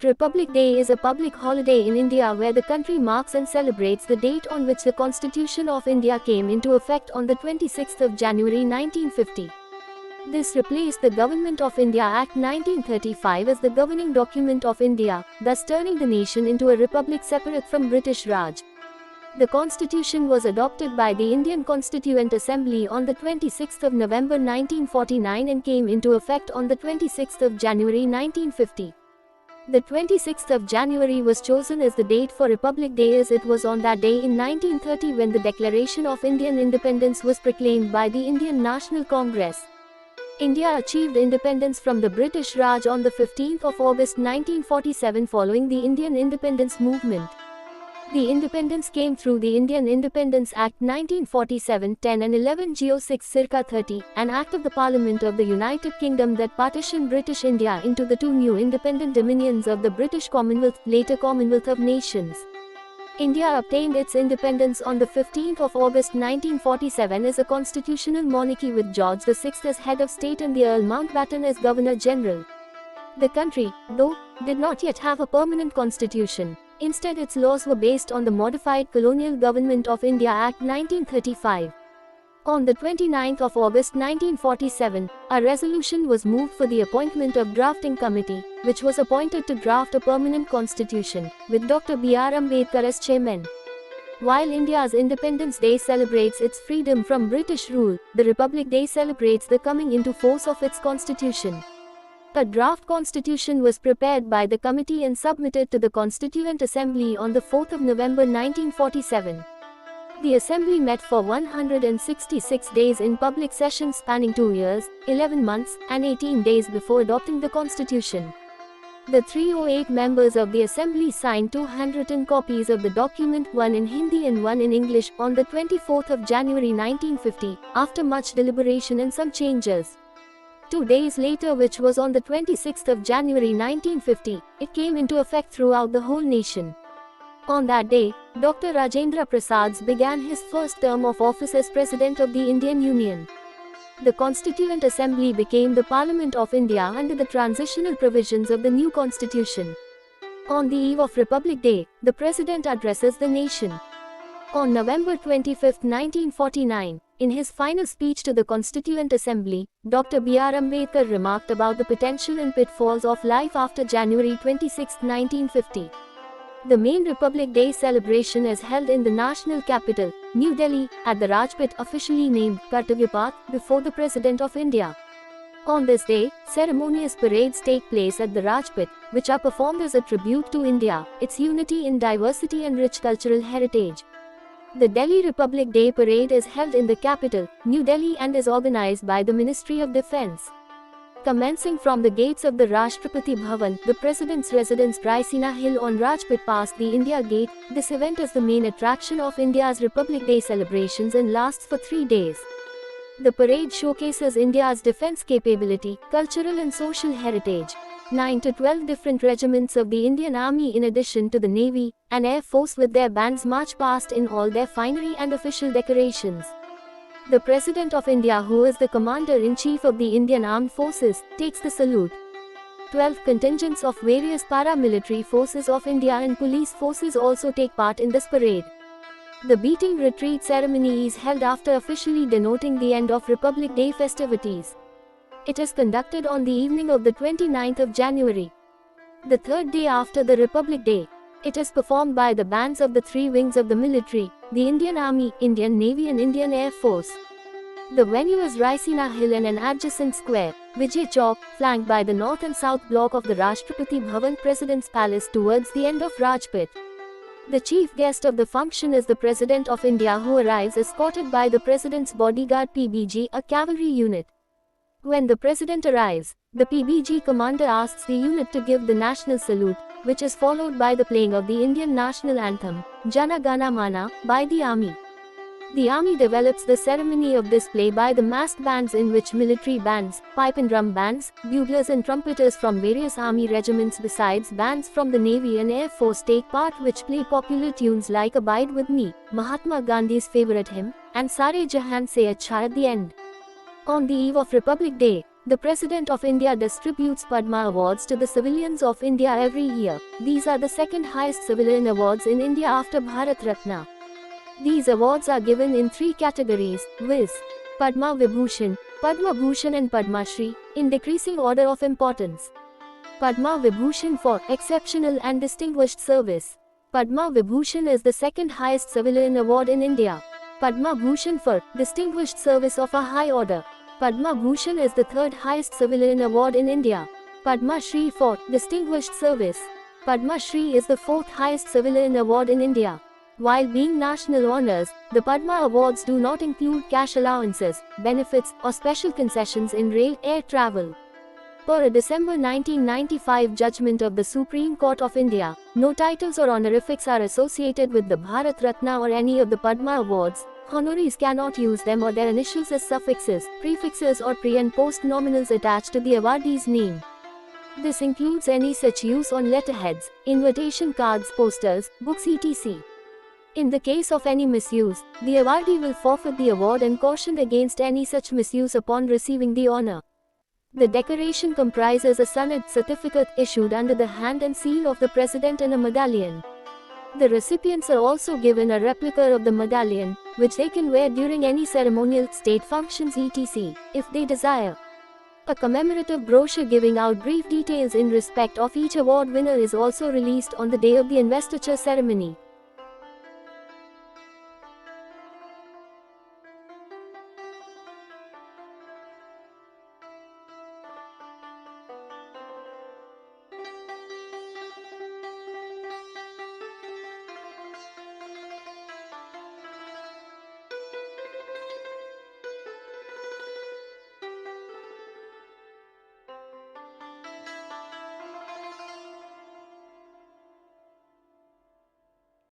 Republic Day is a public holiday in India where the country marks and celebrates the date on which the Constitution of India came into effect on the 26th of January 1950. This replaced the Government of India Act 1935 as the governing document of India, thus turning the nation into a republic separate from British Raj. The Constitution was adopted by the Indian Constituent Assembly on the 26th of November 1949 and came into effect on the 26th of January 1950. The 26th of January was chosen as the date for Republic Day as it was on that day in 1930 when the Declaration of Indian Independence was proclaimed by the Indian National Congress. India achieved independence from the British Raj on the 15th of August 1947 following the Indian independence movement. The independence came through the Indian Independence Act 1947, 10 and 11 Geo 6 circa 30, an act of the Parliament of the United Kingdom that partitioned British India into the two new independent dominions of the British Commonwealth, later Commonwealth of Nations. India obtained its independence on the 15th of August 1947 as a constitutional monarchy with George VI as head of state and the Earl Mountbatten as Governor-General. The country, though, did not yet have a permanent constitution. Instead, its laws were based on the Modified Colonial Government of India Act 1935. On the 29th of August 1947, a resolution was moved for the appointment of drafting committee, which was appointed to draft a permanent constitution, with Dr. B.R. Ambedkar as chairman. While India's Independence Day celebrates its freedom from British rule, the Republic Day celebrates the coming into force of its constitution. A draft constitution was prepared by the committee and submitted to the Constituent Assembly on the 4th of November 1947. The Assembly met for 166 days in public session spanning 2 years, 11 months, and 18 days before adopting the constitution. The 308 members of the Assembly signed 2 handwritten copies of the document, one in Hindi and one in English, on the 24th of January 1950, after much deliberation and some changes. 2 days later, which was on the 26th of January 1950, it came into effect throughout the whole nation. On that day, Dr. Rajendra Prasad began his first term of office as President of the Indian Union. The Constituent Assembly became the Parliament of India under the transitional provisions of the new constitution. On the eve of Republic Day, the President addresses the nation. On November 25, 1949, in his final speech to the Constituent Assembly, Dr. B.R. Ambedkar remarked about the potential and pitfalls of life after January 26, 1950. The main Republic Day celebration is held in the national capital, New Delhi, at the Rajpath, officially named Kartavya Path, before the President of India. On this day, ceremonious parades take place at the Rajpath, which are performed as a tribute to India, its unity in diversity and rich cultural heritage. The Delhi Republic Day Parade is held in the capital, New Delhi, and is organized by the Ministry of Defence. Commencing from the gates of the Rashtrapati Bhavan, the President's residence Raisina Hill on Rajpath past the India Gate, this event is the main attraction of India's Republic Day celebrations and lasts for 3 days. The parade showcases India's defence capability, cultural and social heritage. 9 to 12 different regiments of the Indian Army in addition to the Navy and Air Force with their bands march past in all their finery and official decorations. The President of India, who is the Commander-in-Chief of the Indian Armed Forces, takes the salute. 12 contingents of various paramilitary forces of India and police forces also take part in this parade. The beating retreat ceremony is held after officially denoting the end of Republic Day festivities. It is conducted on the evening of the 29th of January, the third day after the Republic Day. It is performed by the bands of the 3 wings of the military, the Indian Army, Indian Navy and Indian Air Force. The venue is Raisina Hill and an adjacent square, Vijay Chowk, flanked by the north and south block of the Rashtrapati Bhavan President's Palace towards the end of Rajpath. The chief guest of the function is the President of India, who arrives escorted by the President's bodyguard PBG, a cavalry unit. When the President arrives, the PBG commander asks the unit to give the national salute, which is followed by the playing of the Indian national anthem, Jana Gana Mana, by the army. The army develops the ceremony of display by the massed bands in which military bands, pipe and drum bands, buglers and trumpeters from various army regiments besides bands from the Navy and Air Force take part, which play popular tunes like Abide With Me, Mahatma Gandhi's favorite hymn, and Sare Jahan Se Achha at the end. On the eve of Republic Day, The President of India distributes Padma Awards to the civilians of India every year. These are the second highest civilian awards in India after Bharat Ratna. These awards are given in three categories, viz. Padma Vibhushan, Padma Bhushan and Padma Shri, in decreasing order of importance. Padma Vibhushan for exceptional and distinguished service. Padma Vibhushan is the second highest civilian award in India. Padma Bhushan for distinguished service of a high order. Padma Bhushan is the third highest civilian award in India. Padma Shri for distinguished service. Padma Shri is the fourth highest civilian award in India. While being national honors, the Padma Awards do not include cash allowances, benefits, or special concessions in rail air travel. Per a December 1995 judgment of the Supreme Court of India, no titles or honorifics are associated with the Bharat Ratna or any of the Padma Awards. Honorees cannot use them or their initials as suffixes, prefixes or pre- and post-nominals attached to the awardee's name. This includes any such use on letterheads, invitation cards, posters, books etc. In the case of any misuse, the awardee will forfeit the award and cautioned against any such misuse upon receiving the honor. The decoration comprises a Sanad certificate issued under the hand and seal of the President and a medallion. The recipients are also given a replica of the medallion, which they can wear during any ceremonial, state functions etc., if they desire. A commemorative brochure giving out brief details in respect of each award winner is also released on the day of the investiture ceremony.